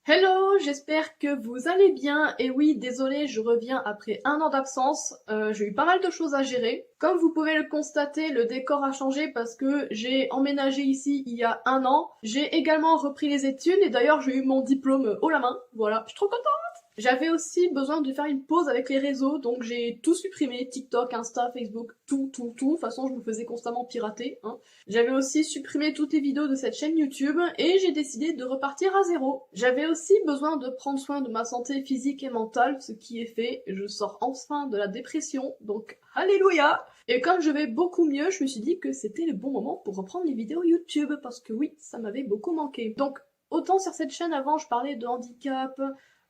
Hello, j'espère que vous allez bien. Et oui, désolé, je reviens après un an d'absence. J'ai eu pas mal de choses à gérer. Comme vous pouvez le constater, le décor a changé parce que j'ai emménagé ici il y a un an. J'ai également repris les études et d'ailleurs j'ai eu mon diplôme haut la main. Voilà, je suis trop contente. J'avais aussi besoin de faire une pause avec les réseaux, donc j'ai tout supprimé, TikTok, Insta, Facebook, tout. De toute façon, je me faisais constamment pirater, hein. J'avais aussi supprimé toutes les vidéos de cette chaîne YouTube et j'ai décidé de repartir à zéro. J'avais aussi besoin de prendre soin de ma santé physique et mentale, ce qui est fait. Je sors enfin de la dépression, donc alléluia! Et comme je vais beaucoup mieux, je me suis dit que c'était le bon moment pour reprendre les vidéos YouTube, parce que oui, ça m'avait beaucoup manqué. Donc, autant sur cette chaîne avant je parlais de handicap,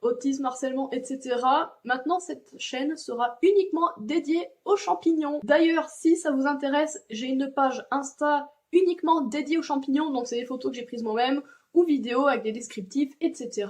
autisme, harcèlement, etc. Maintenant, cette chaîne sera uniquement dédiée aux champignons. D'ailleurs, si ça vous intéresse, j'ai une page Insta uniquement dédiée aux champignons, donc c'est des photos que j'ai prises moi-même, ou vidéos avec des descriptifs, etc.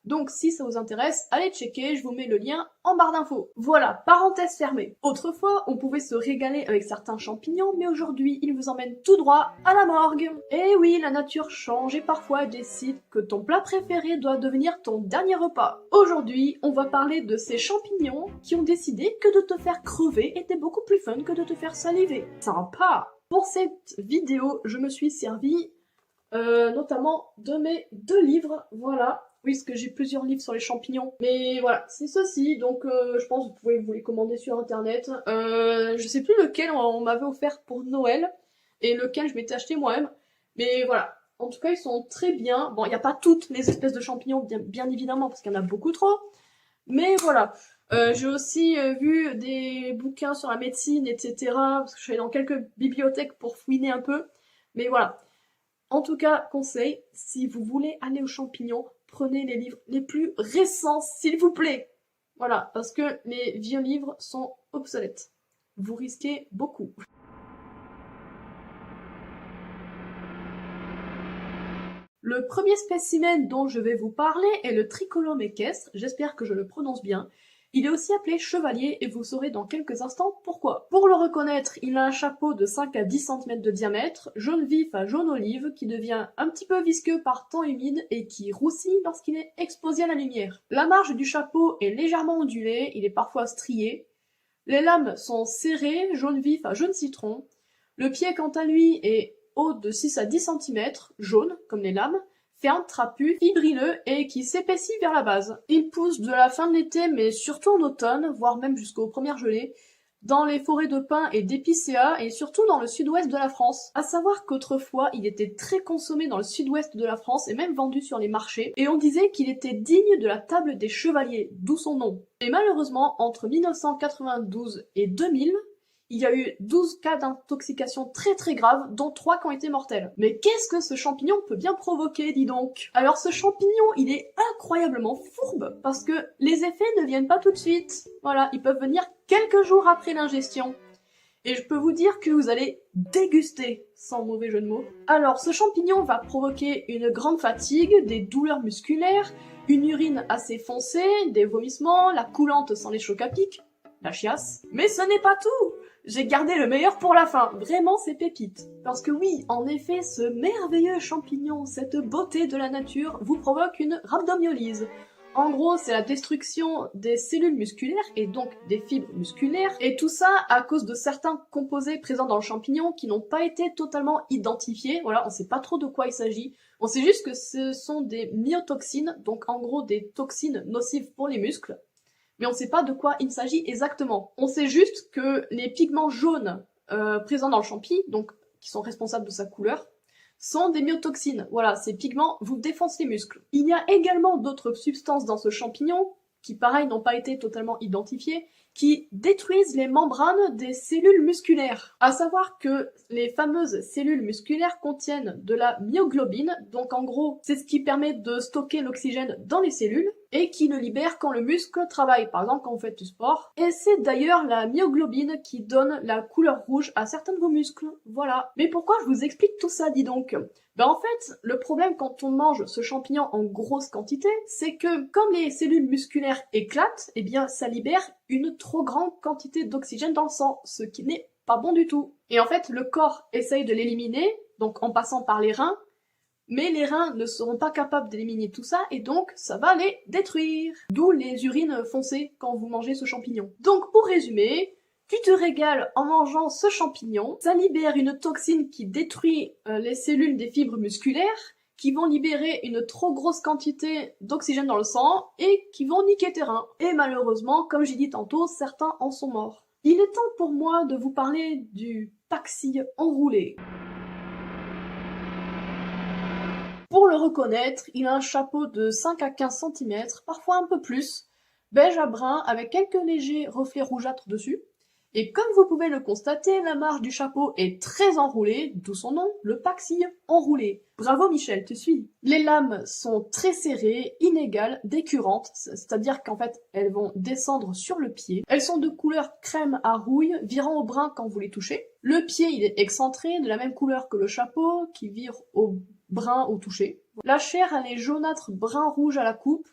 Donc si ça vous intéresse, allez checker, je vous mets le lien en barre d'infos. Voilà, parenthèse fermée. Autrefois, on pouvait se régaler avec certains champignons, mais aujourd'hui, ils vous emmènent tout droit à la morgue. Et oui, la nature change et parfois décide que ton plat préféré doit devenir ton dernier repas. Aujourd'hui, on va parler de ces champignons qui ont décidé que de te faire crever était beaucoup plus fun que de te faire saliver. Sympa! Pour cette vidéo, je me suis servi notamment de mes 2 livres, voilà. Oui, parce que j'ai plusieurs livres sur les champignons. Mais voilà, c'est ceci, donc je pense que vous pouvez vous les commander sur internet. Je sais plus lequel on m'avait offert pour Noël, et lequel je m'étais acheté moi-même. Mais voilà, en tout cas ils sont très bien. Bon, il n'y a pas toutes les espèces de champignons, bien évidemment, parce qu'il y en a beaucoup trop. Mais voilà, j'ai aussi vu des bouquins sur la médecine, etc. Parce que je suis allée dans quelques bibliothèques pour fouiner un peu. Mais voilà. En tout cas, conseil, si vous voulez aller aux champignons, prenez les livres les plus récents, s'il vous plaît. Voilà, parce que les vieux livres sont obsolètes. Vous risquez beaucoup. Le premier spécimen dont je vais vous parler est le Tricolome équestre, j'espère que je le prononce bien. Il est aussi appelé chevalier et vous saurez dans quelques instants pourquoi. Pour le reconnaître, il a un chapeau de 5 à 10 cm de diamètre, jaune vif à jaune olive, qui devient un petit peu visqueux par temps humide et qui roussit lorsqu'il est exposé à la lumière. La marge du chapeau est légèrement ondulée, il est parfois strié. Les lames sont serrées, jaune vif à jaune citron. Le pied, quant à lui, est haut de 6 à 10 cm, jaune, comme les lames, ferme, trapu, fibrileux et qui s'épaissit vers la base. Il pousse de la fin de l'été, mais surtout en automne, voire même jusqu'aux premières gelées, dans les forêts de pins et d'épicéas, et surtout dans le sud-ouest de la France. À savoir qu'autrefois, il était très consommé dans le sud-ouest de la France, et même vendu sur les marchés, et on disait qu'il était digne de la table des chevaliers, d'où son nom. Et malheureusement, entre 1992 et 2000, il y a eu 12 cas d'intoxication très graves, dont 3 qui ont été mortels. Mais qu'est-ce que ce champignon peut bien provoquer, dis donc? Alors ce champignon, il est incroyablement fourbe, parce que les effets ne viennent pas tout de suite. Voilà, ils peuvent venir quelques jours après l'ingestion. Et je peux vous dire que vous allez déguster, sans mauvais jeu de mots. Alors, ce champignon va provoquer une grande fatigue, des douleurs musculaires, une urine assez foncée, des vomissements, la coulante sans les chocs à pic, la chiasse. Mais ce n'est pas tout! J'ai gardé le meilleur pour la fin, vraiment c'est pépite. Parce que oui, en effet, ce merveilleux champignon, cette beauté de la nature, vous provoque une rhabdomyolyse. En gros, c'est la destruction des cellules musculaires et donc des fibres musculaires, et tout ça à cause de certains composés présents dans le champignon qui n'ont pas été totalement identifiés. Voilà, on sait pas trop de quoi il s'agit. On sait juste que ce sont des myotoxines, donc en gros des toxines nocives pour les muscles. Mais on sait pas de quoi il s'agit exactement. On sait juste que les pigments jaunes présents dans le champi, donc qui sont responsables de sa couleur, sont des myotoxines. Voilà, ces pigments vous défoncent les muscles. Il y a également d'autres substances dans ce champignon, qui pareil n'ont pas été totalement identifiées, qui détruisent les membranes des cellules musculaires. À savoir que les fameuses cellules musculaires contiennent de la myoglobine, donc en gros, c'est ce qui permet de stocker l'oxygène dans les cellules, et qui le libère quand le muscle travaille, par exemple quand vous faites du sport. Et c'est d'ailleurs la myoglobine qui donne la couleur rouge à certains de vos muscles, voilà. Mais pourquoi je vous explique tout ça, dis donc? Ben en fait, le problème quand on mange ce champignon en grosse quantité, c'est que comme les cellules musculaires éclatent, eh bien ça libère une trop grande quantité d'oxygène dans le sang, ce qui n'est pas bon du tout. Et en fait, le corps essaye de l'éliminer, donc en passant par les reins, Mais les reins ne seront pas capables d'éliminer tout ça et donc ça va les détruire. D'où les urines foncées quand vous mangez ce champignon. Donc pour résumer, tu te régales en mangeant ce champignon, ça libère une toxine qui détruit les cellules des fibres musculaires, qui vont libérer une trop grosse quantité d'oxygène dans le sang et qui vont niquer tes reins. Et malheureusement, comme j'ai dit tantôt, certains en sont morts. Il est temps pour moi de vous parler du Paxi enroulé. Pour le reconnaître, il a un chapeau de 5 à 15 cm, parfois un peu plus, beige à brun avec quelques légers reflets rougeâtres dessus. Et comme vous pouvez le constater, la marge du chapeau est très enroulée, d'où son nom, le Paxi enroulé. Bravo Michel, tu suis. Les lames sont très serrées, inégales, décurrentes, c'est-à-dire qu'en fait, elles vont descendre sur le pied. Elles sont de couleur crème à rouille, virant au brun quand vous les touchez. Le pied, il est excentré, de la même couleur que le chapeau, qui vire au brun au toucher. La chair, elle est jaunâtre brun-rouge à la coupe.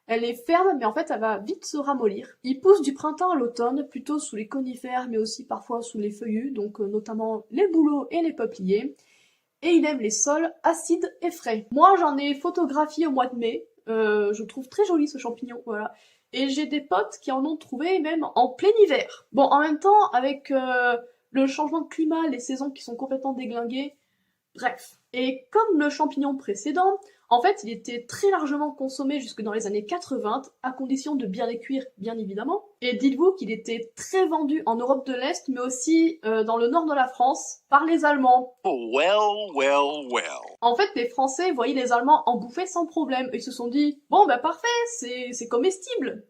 Elle est ferme, mais en fait, elle va vite se ramollir. Il pousse du printemps à l'automne, plutôt sous les conifères, mais aussi parfois sous les feuillus, donc notamment les bouleaux et les peupliers. Et il aime les sols acides et frais. Moi, j'en ai photographié au mois de mai. Je trouve très joli ce champignon, voilà. Et j'ai des potes qui en ont trouvé même en plein hiver. Bon, en même temps, avec le changement de climat, les saisons qui sont complètement déglinguées, bref. Et comme le champignon précédent, en fait, il était très largement consommé jusque dans les années 80, à condition de bien les cuire, bien évidemment. Et dites-vous qu'il était très vendu en Europe de l'Est, mais aussi dans le nord de la France, par les Allemands. Well. En fait, les Français voyaient les Allemands en bouffer sans problème, et ils se sont dit « Bon, bah parfait, c'est comestible !»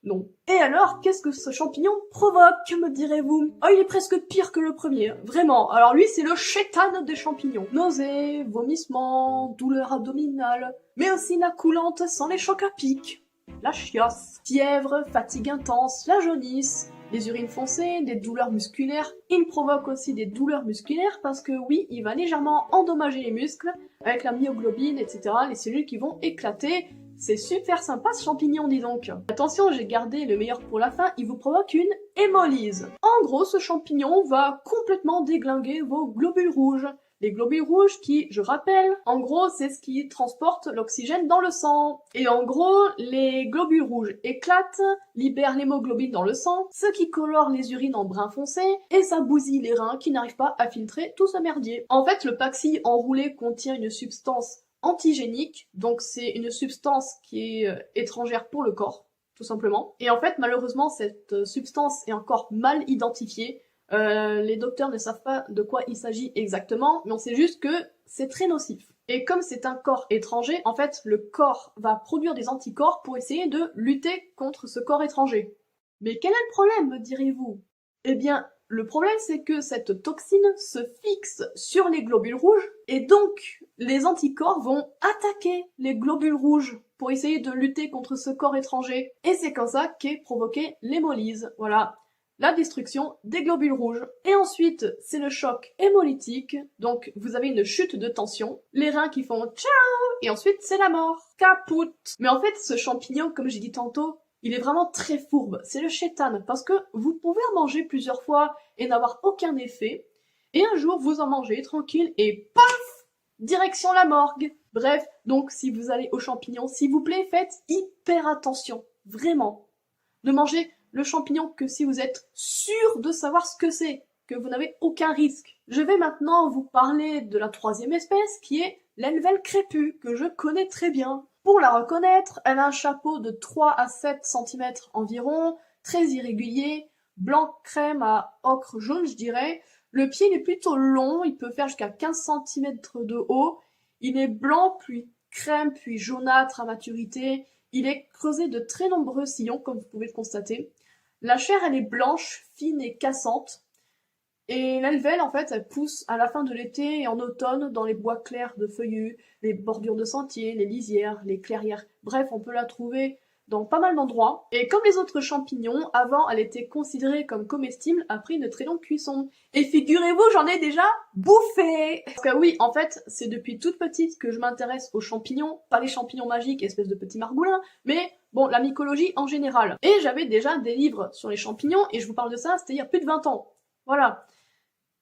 Non. Et alors, qu'est-ce que ce champignon provoque, me direz-vous? Oh, il est presque pire que le premier, vraiment. Alors lui, c'est le chétan des champignons. Nausées, vomissements, douleurs abdominales, mais aussi la coulante sans les chocs à pic, la chiasse, fièvre, fatigue intense, la jaunisse, les urines foncées, des douleurs musculaires. Il provoque aussi des douleurs musculaires parce que oui, il va légèrement endommager les muscles, avec la myoglobine, etc., les cellules qui vont éclater. C'est super sympa ce champignon, dis donc. Attention, j'ai gardé le meilleur pour la fin, il vous provoque une hémolyse. En gros, ce champignon va complètement déglinguer vos globules rouges. Les globules rouges qui, je rappelle, en gros, c'est ce qui transporte l'oxygène dans le sang. Et en gros, les globules rouges éclatent, libèrent l'hémoglobine dans le sang, ce qui colore les urines en brun foncé, et ça bousille les reins qui n'arrivent pas à filtrer tout ce merdier. En fait, le Paxi enroulé contient une substance antigénique, donc c'est une substance qui est étrangère pour le corps, tout simplement. Et en fait, malheureusement, cette substance est encore mal identifiée. Les docteurs ne savent pas de quoi il s'agit exactement, mais on sait juste que c'est très nocif. Et comme c'est un corps étranger, en fait, le corps va produire des anticorps pour essayer de lutter contre ce corps étranger. Mais quel est le problème, me direz-vous? Eh bien, le problème, c'est que cette toxine se fixe sur les globules rouges, et donc les anticorps vont attaquer les globules rouges pour essayer de lutter contre ce corps étranger. Et c'est comme ça qu'est provoquée l'hémolyse. Voilà, la destruction des globules rouges. Et ensuite, c'est le choc hémolytique, donc vous avez une chute de tension, les reins qui font ciao, et ensuite c'est la mort. Caput. Mais en fait, ce champignon, comme j'ai dit tantôt, il est vraiment très fourbe, c'est le chétan, parce que vous pouvez en manger plusieurs fois et n'avoir aucun effet, et un jour vous en mangez tranquille et paf, direction la morgue. Bref, donc si vous allez aux champignons, s'il vous plaît, faites hyper attention, vraiment. Ne mangez le champignon que si vous êtes sûr de savoir ce que c'est, que vous n'avez aucun risque. Je vais maintenant vous parler de la troisième espèce, qui est l'Helvel crépue, que je connais très bien. Pour la reconnaître, elle a un chapeau de 3 à 7 cm environ, très irrégulier, blanc crème à ocre jaune, je dirais. Le pied il est plutôt long, il peut faire jusqu'à 15 cm de haut. Il est blanc, puis crème, puis jaunâtre à maturité. Il est creusé de très nombreux sillons, comme vous pouvez le constater. La chair, elle est blanche, fine et cassante. Et l'helvel, en fait, elle pousse à la fin de l'été et en automne dans les bois clairs de feuillus, les bordures de sentiers, les lisières, les clairières. Bref, on peut la trouver dans pas mal d'endroits. Et comme les autres champignons, avant, elle était considérée comme comestible après une très longue cuisson. Et figurez-vous, j'en ai déjà bouffé! Parce que oui, en fait, c'est depuis toute petite que je m'intéresse aux champignons, pas les champignons magiques, espèce de petits margoulins, mais bon, la mycologie en général. Et j'avais déjà des livres sur les champignons, et je vous parle de ça, c'était il y a plus de 20 ans. Voilà.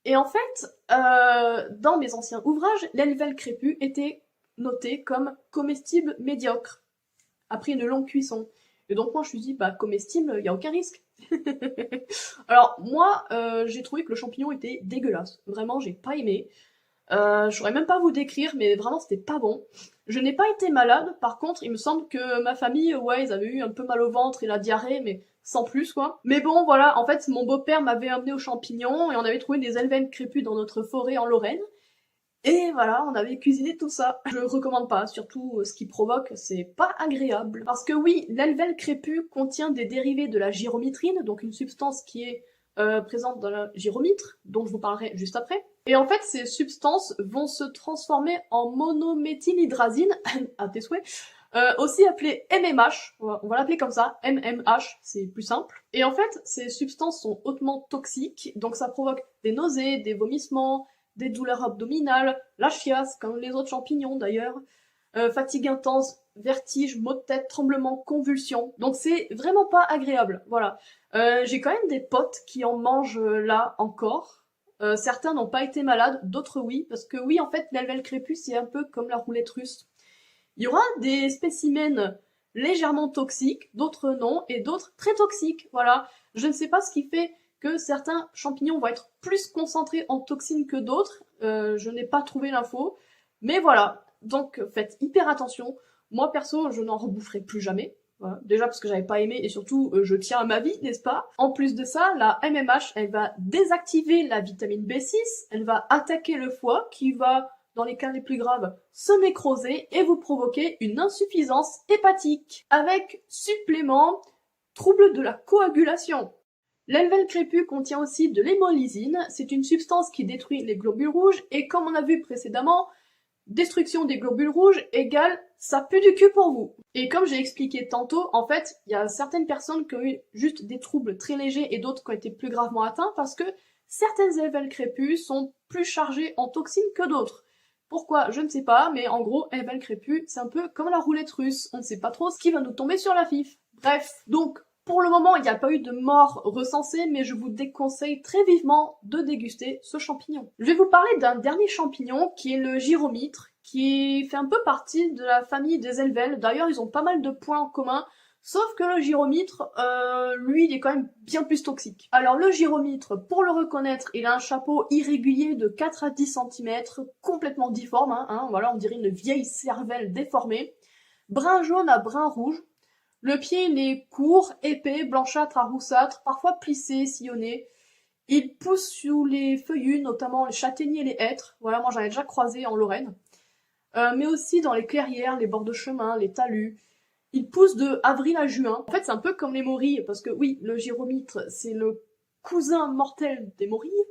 Et en fait, dans mes anciens ouvrages, l'Elvel crépus était noté comme comestible médiocre, après une longue cuisson. Et donc moi je me suis dit, bah comestible, il n'y a aucun risque. Alors moi, j'ai trouvé que le champignon était dégueulasse. Vraiment, j'ai pas aimé. Je saurais même pas vous décrire, mais vraiment c'était pas bon. Je n'ai pas été malade, par contre, il me semble que ma famille, ouais, ils avaient eu un peu mal au ventre et la diarrhée, mais sans plus, quoi. Mais bon, voilà, en fait, mon beau-père m'avait amené aux champignons et on avait trouvé des Elvel crépus dans notre forêt en Lorraine. Et voilà, on avait cuisiné tout ça. Je recommande pas, surtout ce qui provoque, c'est pas agréable. Parce que oui, l'Elvel crépus contient des dérivés de la gyromitrine, donc une substance qui est présente dans la gyromitre, dont je vous parlerai juste après. Et en fait, ces substances vont se transformer en monométhylhydrazine, à tes souhaits, aussi appelée MMH, on va l'appeler comme ça, MMH, c'est plus simple. Et en fait, ces substances sont hautement toxiques, donc ça provoque des nausées, des vomissements, des douleurs abdominales, la chiasse, comme les autres champignons d'ailleurs, fatigue intense, vertige, maux de tête, tremblements, convulsions. Donc c'est vraiment pas agréable, voilà. J'ai quand même des potes qui en mangent là encore. Certains n'ont pas été malades, d'autres oui, parce que oui, en fait, l'Elvel crépus, c'est un peu comme la roulette russe. Il y aura des spécimens légèrement toxiques, d'autres non, et d'autres très toxiques, voilà. Je ne sais pas ce qui fait que certains champignons vont être plus concentrés en toxines que d'autres, je n'ai pas trouvé l'info, mais voilà, donc faites hyper attention. Moi perso, je n'en reboufferai plus jamais, voilà. Déjà parce que j'avais pas aimé et surtout je tiens à ma vie, n'est-ce pas? En plus de ça, la MMH, elle va désactiver la vitamine B6, elle va attaquer le foie qui va, dans les cas les plus graves, se nécroser et vous provoquer une insuffisance hépatique, avec supplément trouble de la coagulation. L'Elvel crépus contient aussi de l'hémolysine, c'est une substance qui détruit les globules rouges, et comme on a vu précédemment, destruction des globules rouges égale ça pue du cul pour vous. Et comme j'ai expliqué tantôt, en fait, il y a certaines personnes qui ont eu juste des troubles très légers et d'autres qui ont été plus gravement atteints parce que certaines Elvel crépus sont plus chargées en toxines que d'autres. Pourquoi? Je ne sais pas, mais en gros, Elvel crépus, c'est un peu comme la roulette russe, on ne sait pas trop ce qui va nous tomber sur la fif. Bref, donc, pour le moment, il n'y a pas eu de mort recensée, mais je vous déconseille très vivement de déguster ce champignon. Je vais vous parler d'un dernier champignon qui est le gyromitre, qui fait un peu partie de la famille des Elvel. D'ailleurs, ils ont pas mal de points en commun, sauf que le gyromitre, lui, il est quand même bien plus toxique. Alors le gyromitre, pour le reconnaître, il a un chapeau irrégulier de 4 à 10 cm, complètement difforme, voilà, on dirait une vieille cervelle déformée, brun jaune à brun rouge. Le pied, il est court, épais, blanchâtre à roussâtre, parfois plissé, sillonné. Il pousse sous les feuillus, notamment les châtaigniers et les hêtres. Voilà, moi j'en ai déjà croisé en Lorraine. Mais aussi dans les clairières, les bords de chemin, les talus. Il pousse de avril à juin. En fait, c'est un peu comme les morilles, parce que oui, le gyromitre, c'est le cousin mortel des morilles.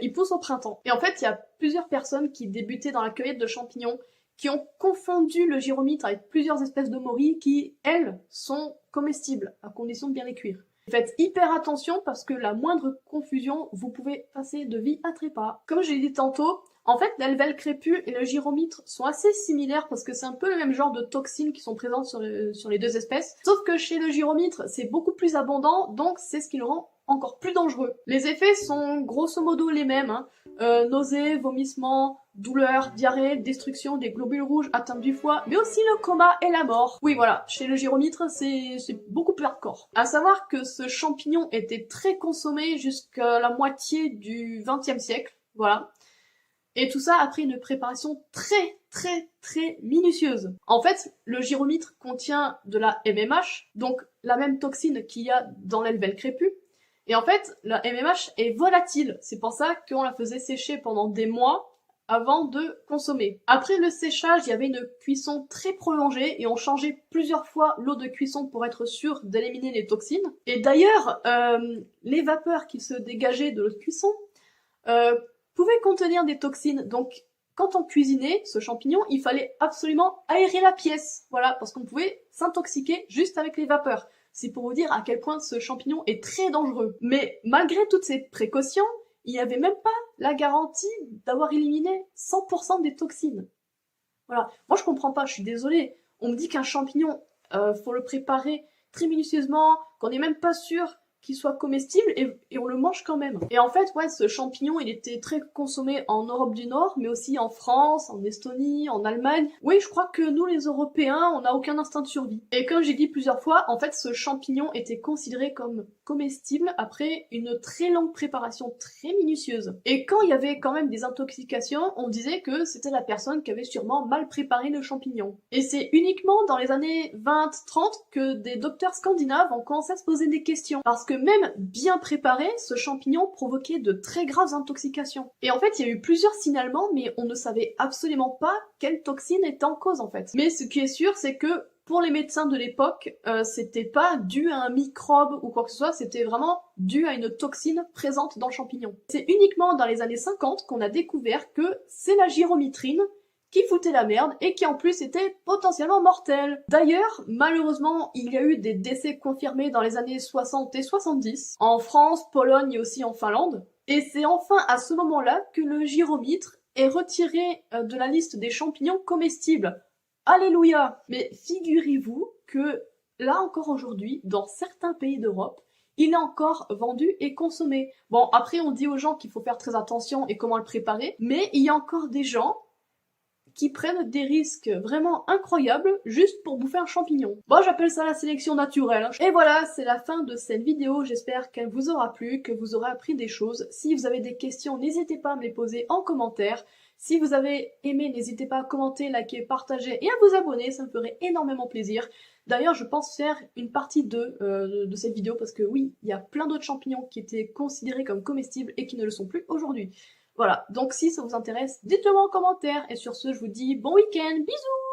Il pousse au printemps. Et en fait, il y a plusieurs personnes qui débutaient dans la cueillette de champignons qui ont confondu le gyromitre avec plusieurs espèces de morilles qui, elles, sont comestibles, à condition de bien les cuire. Faites hyper attention parce que la moindre confusion, vous pouvez passer de vie à trépas. Comme je l'ai dit tantôt, en fait, l'Elvel crépus et le gyromitre sont assez similaires parce que c'est un peu le même genre de toxines qui sont présentes sur les deux espèces. Sauf que chez le gyromitre, c'est beaucoup plus abondant, donc c'est ce qui le rend encore plus dangereux. Les effets sont grosso modo les mêmes, nausées, vomissements, douleurs, diarrhée, destruction des globules rouges, atteinte du foie, mais aussi le coma et la mort. Oui voilà, chez le gyromitre c'est beaucoup plus hardcore. À savoir que ce champignon était très consommé jusqu'à la moitié du XXe siècle, voilà. Et tout ça après une préparation très minutieuse. En fait, le gyromitre contient de la MMH, donc la même toxine qu'il y a dans l'Elvel crépus. Et en fait, la MMH est volatile. C'est pour ça qu'on la faisait sécher pendant des mois avant de consommer. Après le séchage, il y avait une cuisson très prolongée et on changeait plusieurs fois l'eau de cuisson pour être sûr d'éliminer les toxines. Et d'ailleurs, les vapeurs qui se dégageaient de l'eau de cuisson pouvaient contenir des toxines. Donc, quand on cuisinait ce champignon, il fallait absolument aérer la pièce. Voilà, parce qu'on pouvait s'intoxiquer juste avec les vapeurs. C'est pour vous dire à quel point ce champignon est très dangereux. Mais malgré toutes ces précautions, il n'y avait même pas la garantie d'avoir éliminé 100% des toxines. Voilà. Moi, je comprends pas, je suis désolée. On me dit qu'un champignon, faut le préparer très minutieusement, qu'on n'est même pas sûr qu'il soit comestible et on le mange quand même. Et en fait, ouais, ce champignon, il était très consommé en Europe du Nord, mais aussi en France, en Estonie, en Allemagne. Oui, je crois que nous, les Européens, on n'a aucun instinct de survie. Et comme j'ai dit plusieurs fois, en fait, ce champignon était considéré comme comestible après une très longue préparation très minutieuse. Et quand il y avait quand même des intoxications, on disait que c'était la personne qui avait sûrement mal préparé le champignon. Et c'est uniquement dans les années 20-30 que des docteurs scandinaves ont commencé à se poser des questions. Parce que même bien préparé, ce champignon provoquait de très graves intoxications. Et en fait, il y a eu plusieurs signalements, mais on ne savait absolument pas quelle toxine était en cause en fait. Mais ce qui est sûr, c'est que pour les médecins de l'époque, c'était pas dû à un microbe ou quoi que ce soit, c'était vraiment dû à une toxine présente dans le champignon. C'est uniquement dans les années 50 qu'on a découvert que c'est la gyromitrine qui foutait la merde et qui en plus était potentiellement mortel. D'ailleurs, malheureusement, il y a eu des décès confirmés dans les années 60 et 70, en France, Pologne et aussi en Finlande. Et c'est enfin à ce moment-là que le gyromitre est retiré de la liste des champignons comestibles. Alléluia! Mais figurez-vous que là encore aujourd'hui, dans certains pays d'Europe, il est encore vendu et consommé. Bon, après on dit aux gens qu'il faut faire très attention et comment le préparer, mais il y a encore des gens qui prennent des risques vraiment incroyables juste pour bouffer un champignon. Bon, j'appelle ça la sélection naturelle. Et voilà, c'est la fin de cette vidéo. J'espère qu'elle vous aura plu, que vous aurez appris des choses. Si vous avez des questions, n'hésitez pas à me les poser en commentaire. Si vous avez aimé, n'hésitez pas à commenter, liker, partager et à vous abonner, ça me ferait énormément plaisir. D'ailleurs, je pense faire une partie 2 de cette vidéo parce que oui, il y a plein d'autres champignons qui étaient considérés comme comestibles et qui ne le sont plus aujourd'hui. Voilà, donc si ça vous intéresse, dites-le moi en commentaire. Et sur ce, je vous dis bon week-end, bisous!